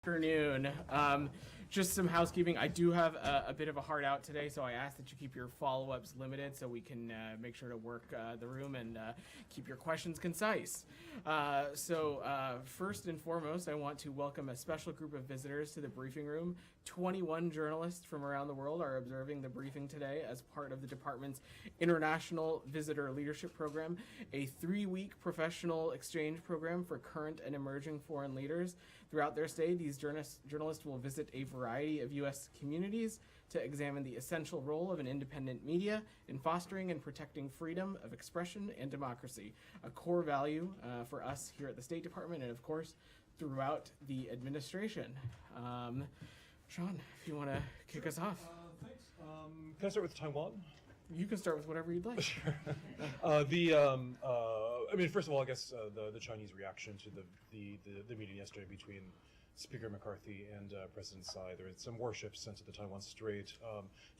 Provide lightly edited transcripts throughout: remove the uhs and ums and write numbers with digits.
Afternoon. Just some housekeeping. I do have a bit of a hard out today, so I ask that you keep your follow-ups limited so we can make sure to work the room and keep your questions concise. First and foremost, I want to welcome a special group of visitors to the briefing room. 21 journalists from around the world are observing the briefing today as part of the department's International Visitor Leadership Program, a 3-week professional exchange program for current and emerging foreign leaders. Throughout their stay, these journalists will visit a variety of U.S. communities to examine the essential role of an independent media in fostering and protecting freedom of expression and democracy, a core value for us here at the State Department and, of course, throughout the administration. Sean, if you want to kick us off. Thanks. Can I start with Taiwan? You can start with whatever you'd like. Sure. First of all, I guess the Chinese reaction to the meeting yesterday between Speaker McCarthy and President Tsai. There was some warships sent to the Taiwan Strait.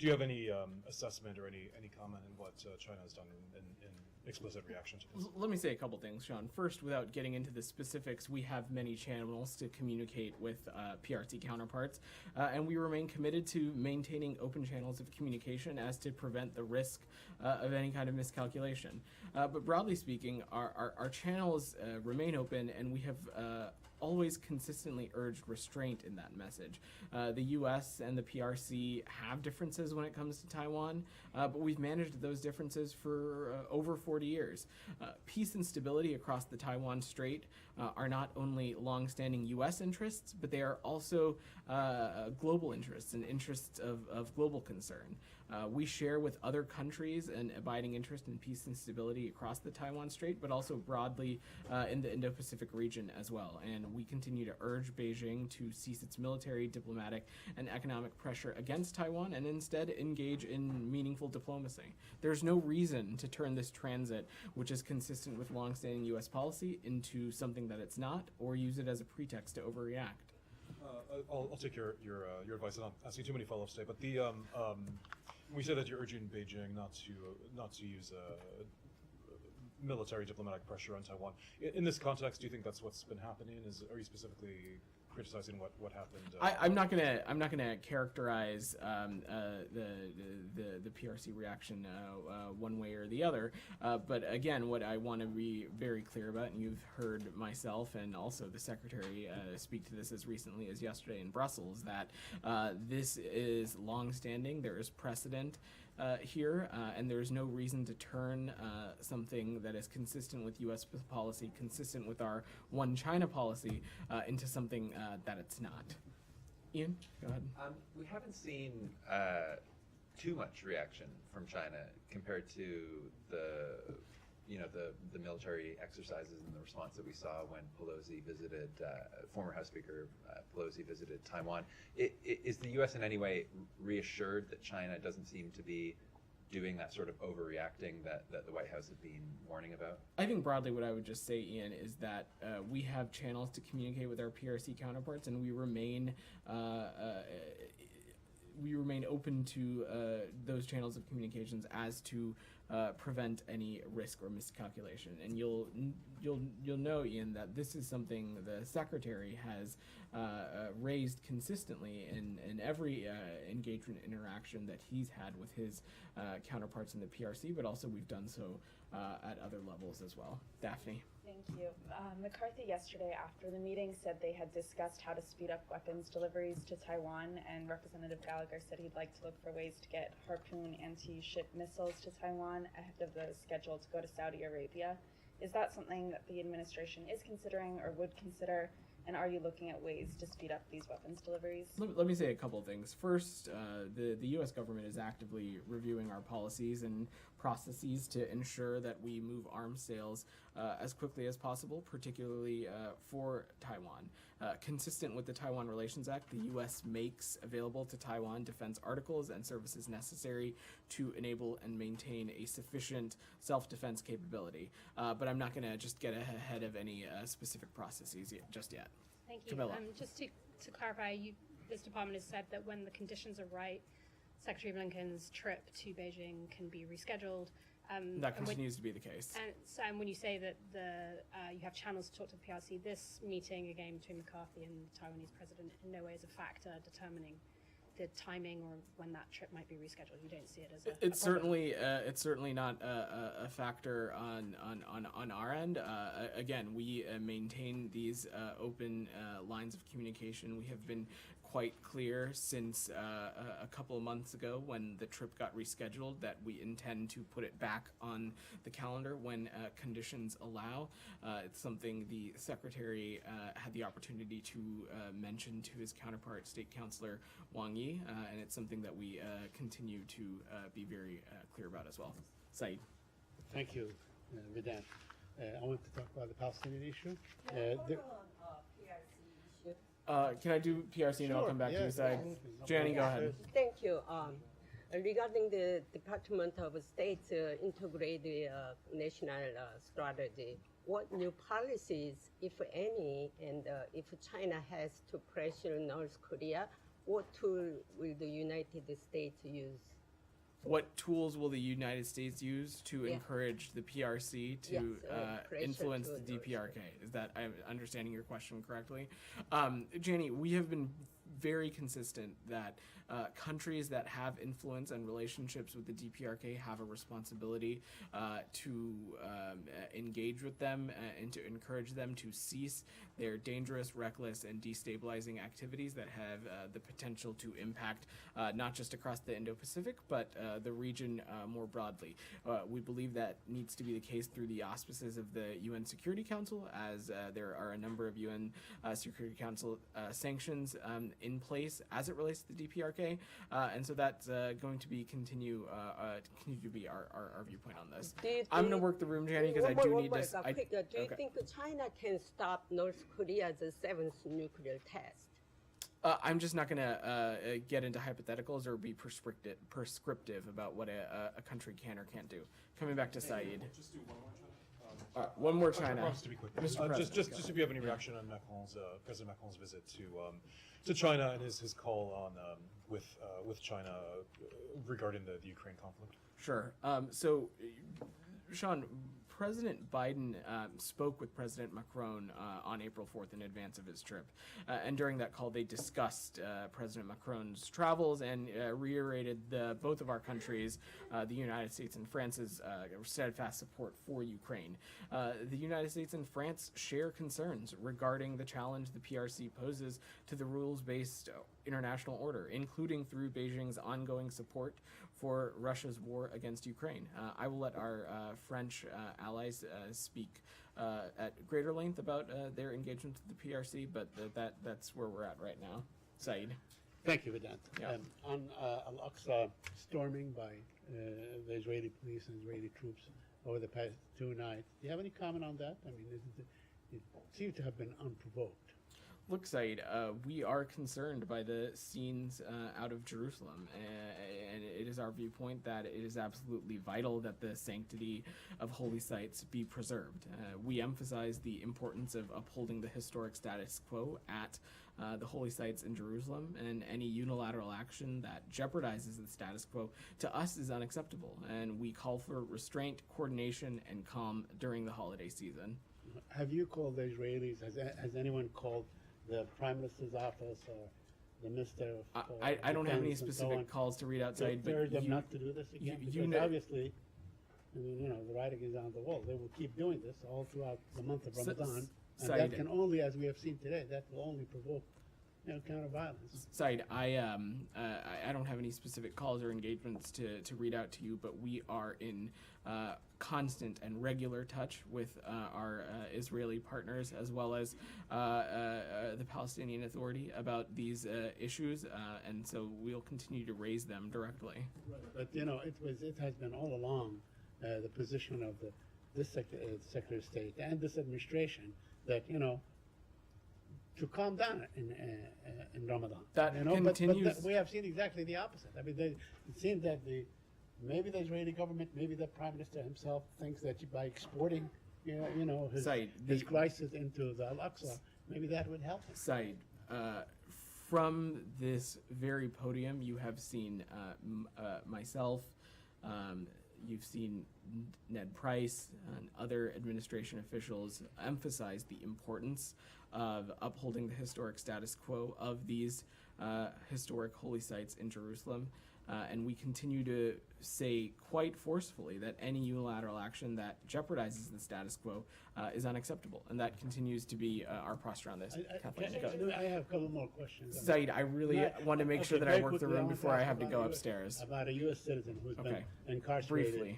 Do you have any assessment or any comment on what China has done in explicit reaction to this? Let me say a couple things, Sean. First, without getting into the specifics, we have many channels to communicate with PRT counterparts, and we remain committed to maintaining open channels of communication as to prevent the risk of any kind of miscalculation. But broadly speaking, our channels remain open, and we have always consistently urged restraint in that message. The U.S. and the PRC have differences when it comes to Taiwan, but we've managed those differences for over 40 years. Peace and stability across the Taiwan Strait are not only long-standing U.S. interests, but they are also global interests and interests of global concern. We share with other countries an abiding interest in peace and stability across the Taiwan Strait, but also broadly in the Indo-Pacific region as well. And we continue to urge Beijing to cease its military, diplomatic, and economic pressure against Taiwan and instead engage in meaningful diplomacy. There's no reason to turn this transit, which is consistent with longstanding U.S. policy, into something that it's not, or use it as a pretext to overreact. I'll take your advice. I'm not asking too many follow-ups today, but we said that you're urging Beijing not to use military diplomatic pressure on Taiwan. In this context, do you think that's what's been happening? Are you specifically criticizing what happened? I'm not gonna characterize the PRC reaction one way or the other. But again, what I want to be very clear about, and you've heard myself and also the Secretary speak to this as recently as yesterday in Brussels, that this is long-standing. There is precedent here, and there's no reason to turn something that is consistent with U.S. policy, consistent with our One China policy, into something that it's not. Ian, go ahead. We haven't seen too much reaction from China compared to the military exercises and the response that we saw when Pelosi visited, former House Speaker Pelosi visited Taiwan. Is the U.S. in any way reassured that China doesn't seem to be doing that sort of overreacting that the White House has been warning about? I think broadly what I would just say, Ian, is that we have channels to communicate with our PRC counterparts, and we remain open to those channels of communications as to prevent any risk or miscalculation. And you'll know, Ian, that this is something the Secretary has raised consistently in every engagement interaction that he's had with his counterparts in the PRC, but also we've done so at other levels as well. Daphne. Thank you. McCarthy yesterday after the meeting said they had discussed how to speed up weapons deliveries to Taiwan, and Representative Gallagher said he'd like to look for ways to get Harpoon anti-ship missiles to Taiwan ahead of the schedule to go to Saudi Arabia. Is that something that the administration is considering or would consider? And are you looking at ways to speed up these weapons deliveries? Let me say a couple of things. First, the U.S. government is actively reviewing our policies and processes to ensure that we move arms sales as quickly as possible, particularly for Taiwan. Consistent with the Taiwan Relations Act, the U.S. makes available to Taiwan defense articles and services necessary to enable and maintain a sufficient self-defense capability. But I'm not going to just get ahead of any specific processes just yet. Thank you. Camilla. Just to clarify, this department has said that when the conditions are right, Secretary Blinken's trip to Beijing can be rescheduled. That and when- continues to be the case. And when you say that you have channels to talk to the PRC, this meeting again between McCarthy and the Taiwanese president in no way is a factor determining the timing or when that trip might be rescheduled. You don't see it as a It's problem. it's certainly not a factor on our end. Again, we maintain these open lines of communication. We have been quite clear since a couple of months ago when the trip got rescheduled that we intend to put it back on the calendar when conditions allow. It's something the Secretary had the opportunity to mention to his counterpart, State Councilor Wang Yi, and it's something that we continue to be very clear about as well. Said. Thank you, Vedant. I want to talk about the Palestinian issue. Can I do PRC and I'll come back to you, Said? Jani, go ahead. Thank you. Regarding the Department of State integrated national strategy, what new policies, if any, and if China has to pressure North Korea, what tool will the United States use? What tools will the United States use to Yeah. encourage the PRC to Yes, pressure influence to the North DPRK? Is that I'm understanding your question correctly? Jani, we have been very consistent that countries that have influence and relationships with the DPRK have a responsibility to engage with them and to encourage them to cease their dangerous, reckless, and destabilizing activities that have the potential to impact not just across the Indo-Pacific, but the region more broadly. We believe that needs to be the case through the auspices of the UN Security Council, as there are a number of UN Security Council sanctions in place as it relates to the DPRK, and so that's going to be continue to be our viewpoint on this. Do you I'm going to think- work the room, Jani, because I One do more, need one this. more, quick, do you think China can stop North Korea's seventh nuclear test? I'm just not going to get into hypotheticals or be prescriptive about what a country can or can't do. Coming back to Saeed. Just do one more China. One more China. Promise to be quick. Mr. Just President, go if you have any reaction on President Macron's visit to China and his call on with China regarding the Ukraine conflict. Sure. So, Sean, President Biden spoke with President Macron on April 4th in advance of his trip. And during that call, they discussed President Macron's travels and reiterated both of our countries, the United States and France's steadfast support for Ukraine. The United States and France share concerns regarding the challenge the PRC poses to the rules-based international order, including through Beijing's ongoing support for Russia's war against Ukraine. I will let our French allies speak at greater length about their engagement with the PRC, but that's where we're at right now. Saeed. Thank you, Vedant. Yeah. On Al-Aqsa storming by the Israeli police and Israeli troops over the past 2 nights, do you have any comment on that? I mean, it seemed to have been unprovoked. Look, Saeed, we are concerned by the scenes out of Jerusalem, and it is our viewpoint that it is absolutely vital that the sanctity of holy sites be preserved. We emphasize the importance of upholding the historic status quo at the holy sites in Jerusalem, and any unilateral action that jeopardizes the status quo to us is unacceptable, and we call for restraint, coordination, and calm during the holiday season. Have you called the Israelis? Has anyone called the Prime Minister's office or the Minister of I don't have any Defense and so specific on calls to read to outside, but urge them you, not to do this again? you Because know- obviously, I mean, the writing is on the wall. They will keep doing this all throughout the month of Ramadan, and Saeed. that can only, as we have seen today, that will only provoke, counter violence. Said, I don't have any specific calls or engagements to read out to you, but we are in constant and regular touch with our Israeli partners as well as the Palestinian Authority about these issues, and so we'll continue to raise them directly. But it has been all along the position of this Secretary of State and this administration that to calm down in Ramadan. That continues. But we have seen exactly the opposite. I mean, it seems that maybe the Israeli government, maybe the Prime Minister himself thinks that by exporting, his crisis into the Al-Aqsa, maybe that would help him. Said, from this very podium, you have seen myself, you've seen Ned Price and other administration officials emphasize the importance of upholding the historic status quo of these historic holy sites in Jerusalem. And we continue to say quite forcefully that any unilateral action that jeopardizes the status quo is unacceptable. And that continues to be our posture on this. Kathleen, go. I have a couple more questions. Said, I really want to make sure that I work the room before I have to go upstairs. About a U.S. citizen who's been incarcerated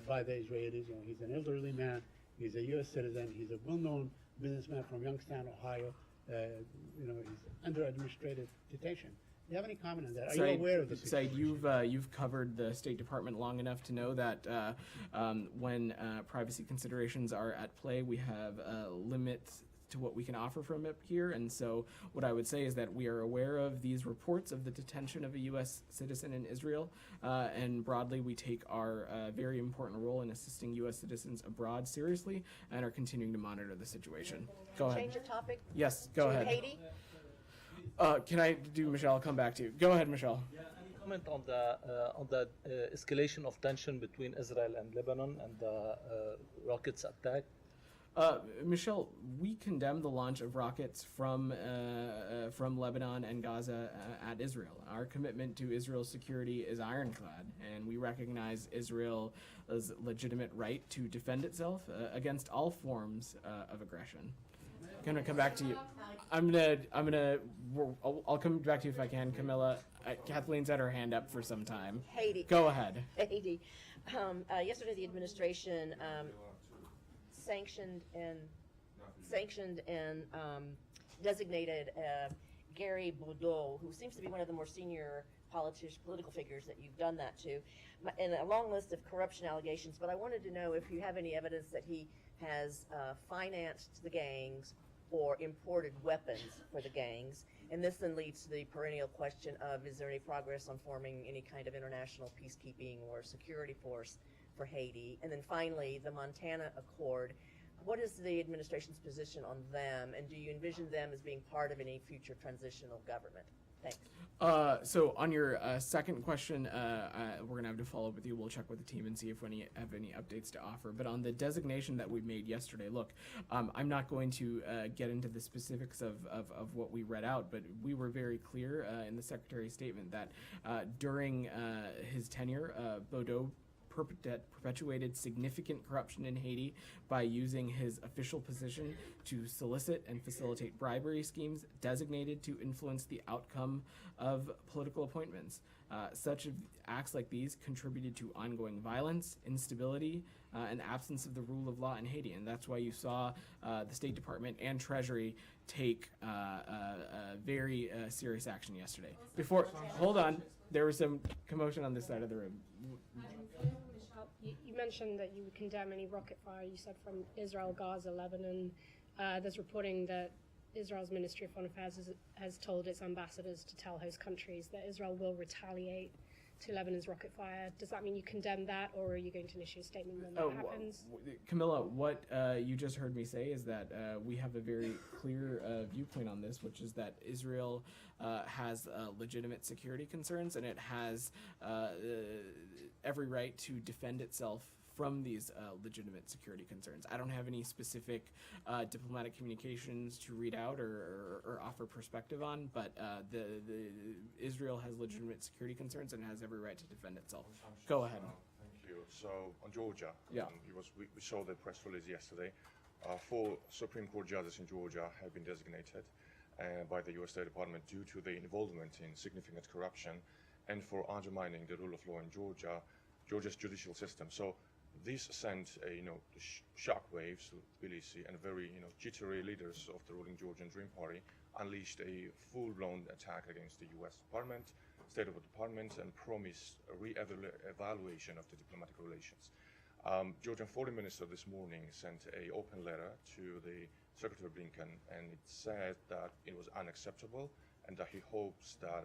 by the Israelis. You know, he's an elderly man. He's a U.S. citizen. He's a well-known businessman from Youngstown, Ohio. You know, he's under administrative detention. Do you have any comment on that? Are you aware of the situation? Said, you've covered the State Department long enough to know that when privacy considerations are at play, we have limits to what we can offer from it here. And so what I would say is that we are aware of these reports of the detention of a U.S. citizen in Israel. And broadly, we take our very important role in assisting U.S. citizens abroad seriously and are continuing to monitor the situation. Go ahead. Change the topic? Yes, go ahead. Haiti? Can I do Michelle? I'll come back to you. Go ahead, Michelle. Yeah, any comment on the escalation of tension between Israel and Lebanon and the rockets attack? Michelle, we condemn the launch of rockets from Lebanon and Gaza at Israel. Our commitment to Israel's security is ironclad, and we recognize Israel's legitimate right to defend itself against all forms of aggression. I'm gonna come back to you. I'll come back to you if I can, Camilla. Kathleen's had her hand up for some time. Haiti. Go ahead. Haiti. Yesterday, the administration sanctioned and designated Gary Boudreaux, who seems to be one of the more senior political figures that you've done that to, and a long list of corruption allegations. But I wanted to know if you have any evidence that he has financed the gangs or imported weapons for the gangs. And this then leads to the perennial question of, is there any progress on forming any kind of international peacekeeping or security force for Haiti? And then finally, the Montana Accord. What is the administration's position on them, and do you envision them as being part of any future transitional government? Thanks. So on your second question, we're gonna have to follow up with you. We'll check with the team and see if we have any updates to offer. But on the designation that we made yesterday, look, I'm not going to get into the specifics of what we read out, but we were very clear in the Secretary's statement that during his tenure, Boudreaux perpetuated significant corruption in Haiti by using his official position to solicit and facilitate bribery schemes designated to influence the outcome of political appointments. Such acts like these contributed to ongoing violence, instability, and absence of the rule of law in Haiti. And that's why you saw the State Department and Treasury take very serious action yesterday. Hold on, there was some commotion on this side of the room. You mentioned that you would condemn any rocket fire, you said, from Israel, Gaza, Lebanon. There's reporting that Israel's Ministry of Foreign Affairs has told its ambassadors to tell host countries that Israel will retaliate to Lebanon's rocket fire. Does that mean you condemn that, or are you going to issue a statement when that happens? Camilla, what you just heard me say is that we have a very clear viewpoint on this, which is that Israel has legitimate security concerns, and it has every right to defend itself from these legitimate security concerns. I don't have any specific diplomatic communications to read out or offer perspective on, but Israel has legitimate security concerns and has every right to defend itself. Go ahead. Thank you. So on Georgia, yeah, we saw the press release yesterday. 4 Supreme Court judges in Georgia have been designated by the U.S. State Department due to their involvement in significant corruption and for undermining the rule of law in Georgia's judicial system. So this sent shockwaves to Tbilisi, and very jittery leaders of the ruling Georgian Dream Party unleashed a full-blown attack against the U.S. Department, State Department, and promised a re-evaluation of the diplomatic relations. Georgian Foreign Minister this morning sent an open letter to the Secretary Blinken, and it said that it was unacceptable and that he hopes that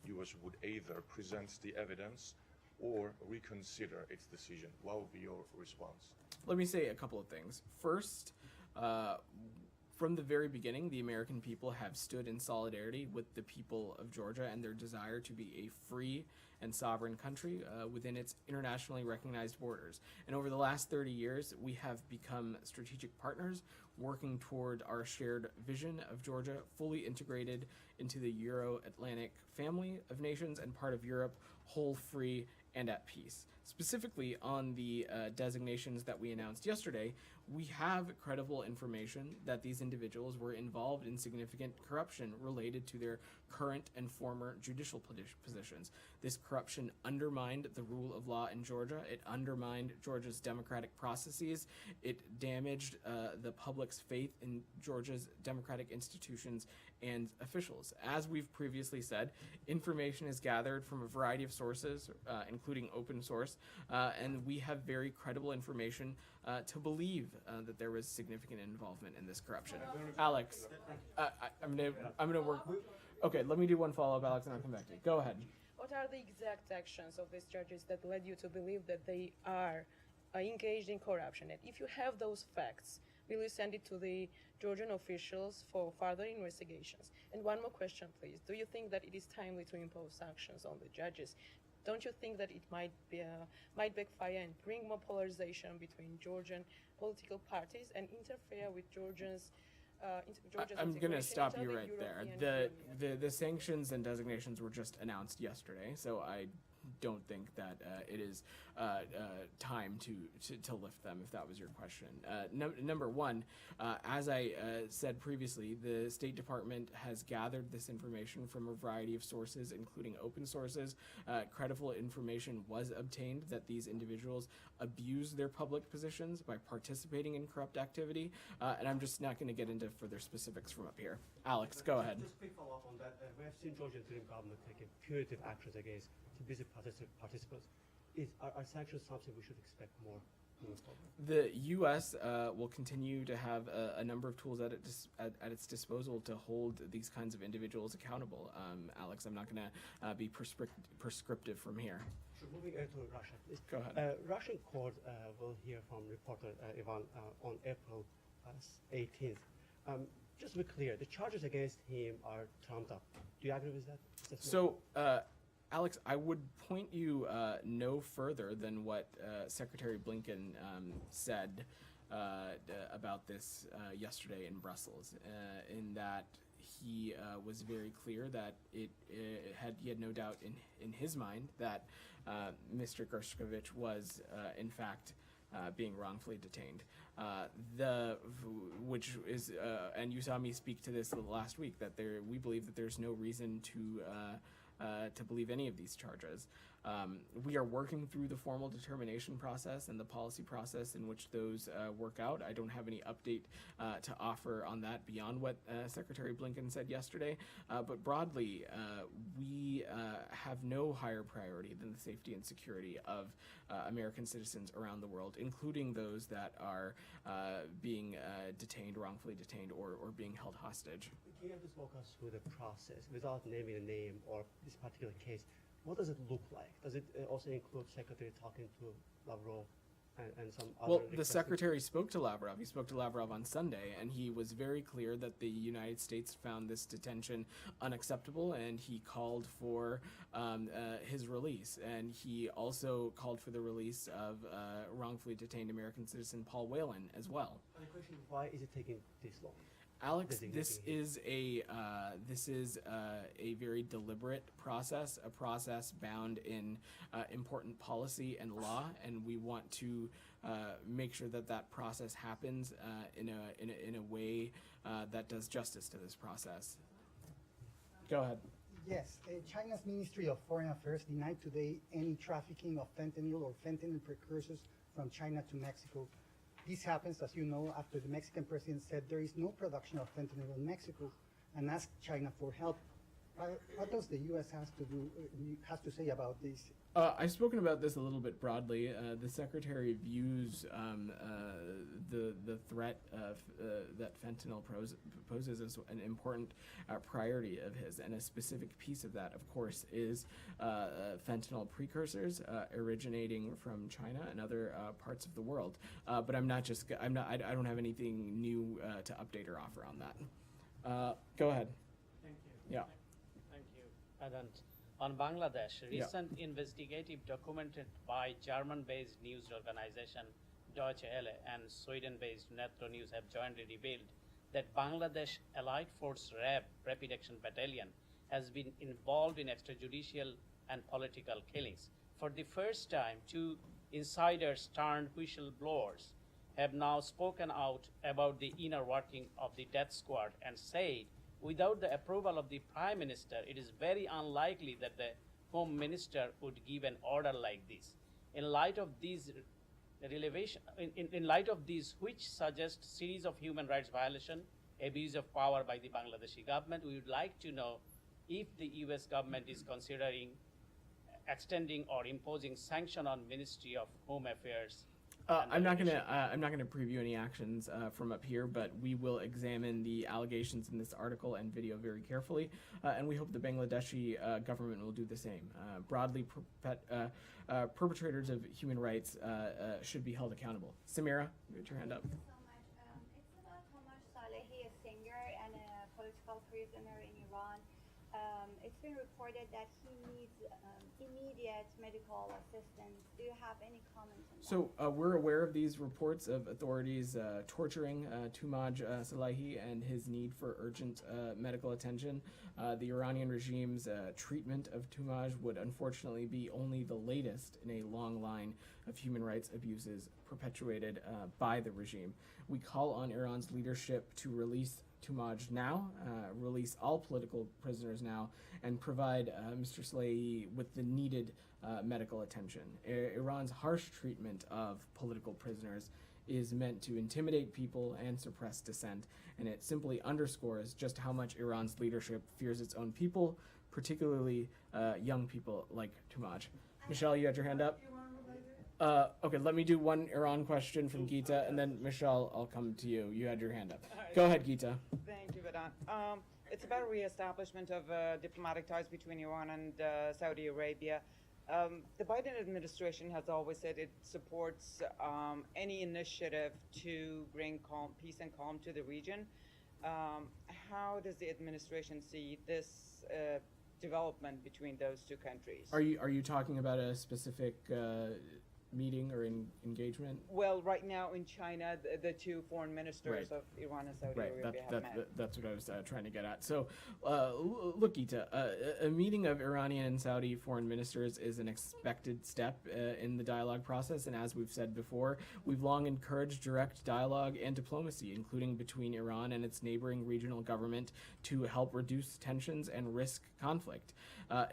U.S. would either present the evidence or reconsider its decision. What would be your response? Let me say a couple of things. First, From the very beginning, the American people have stood in solidarity with the people of Georgia and their desire to be a free and sovereign country within its internationally recognized borders. And over the last 30 years, we have become strategic partners working toward our shared vision of Georgia fully integrated into the Euro-Atlantic family of nations and part of Europe, whole, free, and at peace. Specifically on the designations that we announced yesterday, we have credible information that these individuals were involved in significant corruption related to their current and former judicial positions. This corruption undermined the rule of law in Georgia. It undermined Georgia's democratic processes. It damaged the public's faith in Georgia's democratic institutions and officials. As we've previously said, information is gathered from a variety of sources, including open source, and we have very credible information to believe that there was significant involvement in this corruption. Alex, I'm gonna work. Okay, let me do one follow-up, Alex, and I'll come back to you. Go ahead. What are the exact actions of these judges that led you to believe that they are engaged in corruption? And if you have those facts, will you send it to the Georgian officials for further investigations? And one more question, please. Do you think that it is timely to impose sanctions on the judges? Don't you think that it might backfire and bring more polarization between Georgian political parties and interfere with Georgia's I'm going to stop you right there. The sanctions and designations were just announced yesterday, so I don't think that it is time to lift them, if that was your question. Number one, as I said previously, the State Department has gathered this information from a variety of sources, including open sources. Credible information was obtained that these individuals abused their public positions by participating in corrupt activity, and I'm just not going to get into further specifics from up here. Alex, go ahead. Just quick follow-up on that. We have seen Georgian interim government taking punitive actions against busy participants. Are sanctions something we should expect more moving forward? The U.S. Will continue to have a number of tools at its disposal to hold these kinds of individuals accountable. Alex, I'm not going to be prescriptive from here. Sure. Moving to Russia, please. Go ahead. Russian court will hear from reporter Ivan on April 18th. Just to be clear, the charges against him are trumped up. Do you agree with that? So, Alex, I would point you no further than what Secretary Blinken said about this yesterday in Brussels, in that he was very clear that he had no doubt in his mind that Mr. Garzikovic was in fact being wrongfully detained. Which is, and you saw me speak to this last week, that we believe that there's no reason to believe any of these charges. We are working through the formal determination process and the policy process in which those work out. I don't have any update to offer on that beyond what Secretary Blinken said yesterday. But broadly, we have no higher priority than the safety and security of American citizens around the world, including those that are being detained, wrongfully detained, or being held hostage. Can you just walk us through the process without naming a name or this particular case? What does it look like? Does it also include Secretary talking to Lavrov and some other? Well, the Secretary spoke to Lavrov. He spoke to Lavrov on Sunday, and he was very clear that the United States found this detention unacceptable, and he called for his release. And he also called for the release of wrongfully detained American citizen Paul Whelan as well. And the question, why is it taking this long? Alex, this is a very deliberate process, a process bound in important policy and law, and we want to make sure that that process happens in a way that does justice to this process. Go ahead. Yes, China's Ministry of Foreign Affairs denied today any trafficking of fentanyl or fentanyl precursors from China to Mexico. This happens, as you know, after the Mexican president said there is no production of fentanyl in Mexico and asked China for help what does the U.S. has to say about this? I've spoken about this a little bit broadly. The Secretary views the threat that fentanyl poses as an important priority of his, and a specific piece of that, of course, is fentanyl precursors originating from China and other parts of the world. But I don't have anything new to update or offer on that. Go ahead. Thank you. Yeah. Thank you, Vedant. On Bangladesh, recent investigative documented by German-based news organization Deutsche Welle and Sweden-based Netro News have jointly revealed that Bangladesh Allied Force Rapid Action Battalion has been involved in extrajudicial and political killings. For the first time, two insiders turned whistleblowers have now spoken out about the inner working of the death squad and said, without the approval of the Prime Minister, it is very unlikely that the Home Minister would give an order like this. In light of these in light of these, which suggest series of human rights violation, abuse of power by the Bangladeshi government, we would like to know if the US government is considering extending or imposing sanction on Ministry of Home Affairs. I'm not gonna preview any actions from up here, but we will examine the allegations in this article and video very carefully, and we hope the Bangladeshi government will do the same. Broadly, perpetrators of human rights should be held accountable. Samira, put your hand up. Thank you so much. It's about Thomas Salehi, a singer and a political prisoner in Iran. It's been reported that he needs immediate medical assistance. Do you have any comments on that? So we're aware of these reports of authorities torturing Tumaj Salehi and his need for urgent medical attention. The Iranian regime's treatment of Tumaj would unfortunately be only the latest in a long line of human rights abuses perpetuated by the regime. We call on Iran's leadership to release Tumaj now, release all political prisoners now, and provide Mr. Salehi with the needed medical attention. Iran's harsh treatment of political prisoners is meant to intimidate people and suppress dissent, and it simply underscores just how much Iran's leadership fears its own people, particularly young people like Tumaj. Michelle, you had your hand up? Okay, let me do one Iran question from Geeta, and then Michelle, I'll come to you. You had your hand up. Right. Go ahead, Geeta. Thank you, Vedant. It's about reestablishment of diplomatic ties between Iran and Saudi Arabia. The Biden administration has always said it supports any initiative to bring peace and calm to the region. How does the administration see this development between those two countries? Are you talking about a specific meeting or engagement? Well, right now in China, the two foreign ministers of Iran and Saudi Arabia have met. That's what I was trying to get at. So, look, Geeta, a meeting of Iranian and Saudi foreign ministers is an expected step in the dialogue process, and as we've said before, we've long encouraged direct dialogue and diplomacy, including between Iran and its neighboring regional government, to help reduce tensions and risk conflict.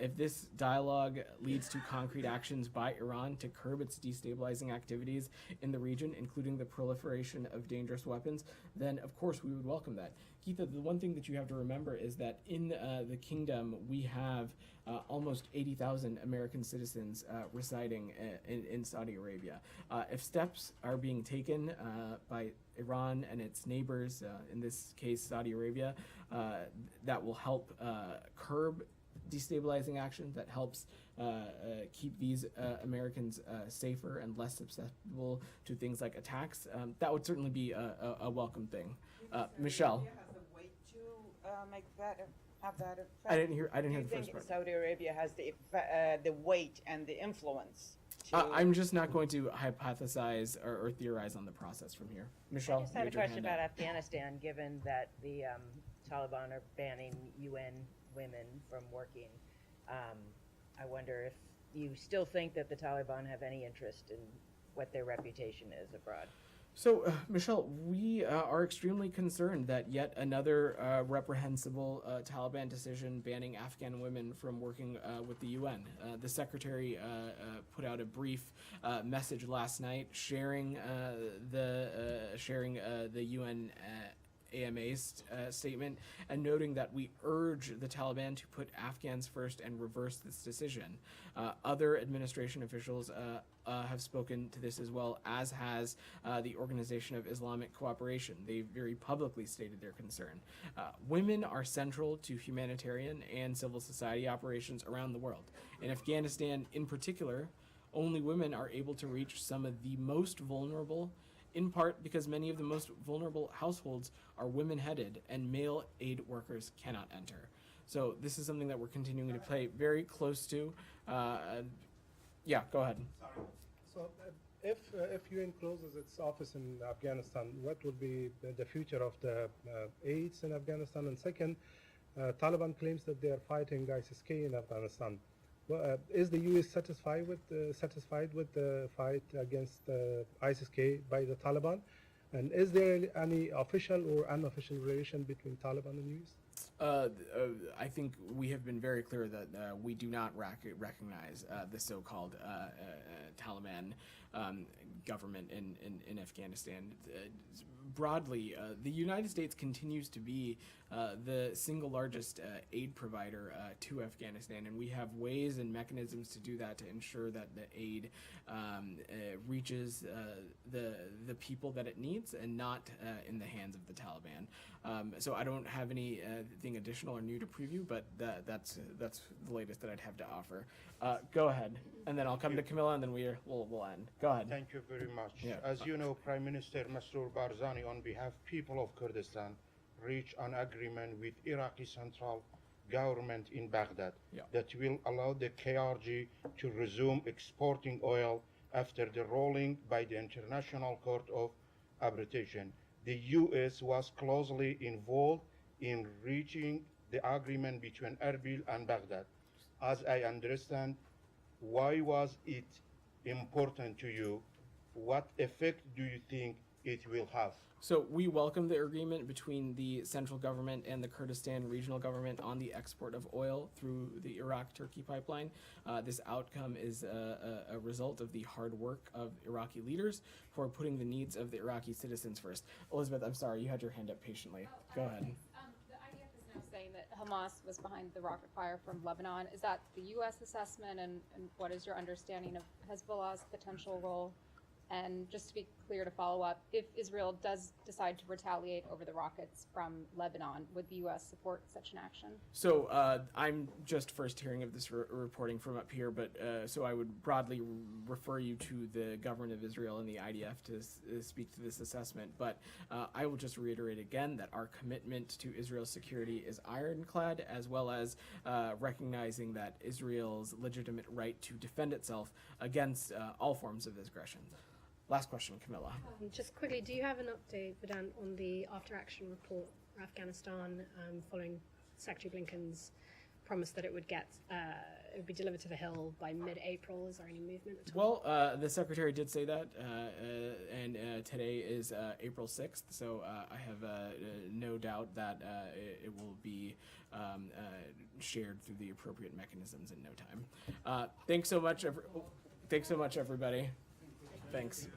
If this dialogue leads to concrete actions by Iran to curb its destabilizing activities in the region, including the proliferation of dangerous weapons, then of course we would welcome that. Geeta, the one thing that you have to remember is that in the kingdom we have almost 80,000 American citizens residing in Saudi Arabia. If steps are being taken by Iran and its neighbors, in this case Saudi Arabia, that will help curb destabilizing action, that helps keep these Americans safer and less susceptible to things like attacks, that would certainly be a welcome thing. Michelle. Has a weight to make that have that effect? I didn't hear the first part. Saudi Arabia has the weight and the influence. I'm just not going to hypothesize or theorize on the process from here. Michelle, I just had a question about Afghanistan, given that the Taliban are banning UN women from working. I wonder if you still think that the Taliban have any interest in what their reputation is abroad. So, Michelle, we are extremely concerned that yet another reprehensible Taliban decision banning Afghan women from working with the UN. The Secretary put out a brief message last night sharing the UN AMA's statement, and noting that we urge the Taliban to put Afghans first and reverse this decision. Other administration officials have spoken to this as well, as has the Organization of Islamic Cooperation. They very publicly stated their concern. Women are central to humanitarian and civil society operations around the world. In Afghanistan in particular, only women are able to reach some of the most vulnerable, in part because many of the most vulnerable households are women-headed and male aid workers cannot enter. So this is something that we're continuing to pay very close to. Yeah, go ahead. So if UN closes its office in Afghanistan, what will be the future of the aids in Afghanistan? And second, Taliban claims that they are fighting ISIS-K in Afghanistan. Well, is the U.S. satisfied with the fight against ISIS-K by the Taliban? And is there any official or unofficial relation between Taliban and U.S.? I think we have been very clear that we do not recognize the so-called Taliban government in Afghanistan. Broadly, the United States continues to be the single largest aid provider to Afghanistan, and we have ways and mechanisms to do that to ensure that the aid reaches the people that it needs and not in the hands of the Taliban. So I don't have anything additional or new to preview, but that's the latest that I'd have to offer. Go ahead, and then I'll come to Camilla, and then we'll end. Go ahead. Thank you very much. Yeah. As you know, Prime Minister Masroor Barzani, on behalf of people of Kurdistan, reached an agreement with Iraqi Central Government in Baghdad that will allow the KRG to resume exporting oil after the ruling by the International Court of Arbitration. The U.S. was closely involved in reaching the agreement between Erbil and Baghdad. As I understand, why was it important to you? What effect do you think it will have? So we welcome the agreement between the central government and the Kurdistan regional government on the export of oil through the Iraq-Turkey pipeline. This outcome is a result of the hard work of Iraqi leaders for putting the needs of the Iraqi citizens first. Elizabeth, I'm sorry, you had your hand up patiently. Go ahead. The IDF is now saying that Hamas was behind the rocket fire from Lebanon. Is that the U.S. assessment, and what is your understanding of Hezbollah's potential role? And just to be clear, to follow up, if Israel does decide to retaliate over the rockets from Lebanon, would the U.S. support such an action? So I'm just first hearing of this reporting from up here, but so I would broadly refer you to the government of Israel and the IDF to speak to this assessment. But I will just reiterate again that our commitment to Israel's security is ironclad, as well as recognizing that Israel's legitimate right to defend itself against all forms of aggression. Last question, Camilla. Just quickly, do you have an update, Vedant, on the after-action report for Afghanistan following Secretary Blinken's promise that it would be delivered to the Hill by mid-April? Is there any movement at all? Well, the Secretary did say that, and today is April 6th, so I have no doubt that it will be shared through the appropriate mechanisms in no time. Thanks so much, everybody. Thanks.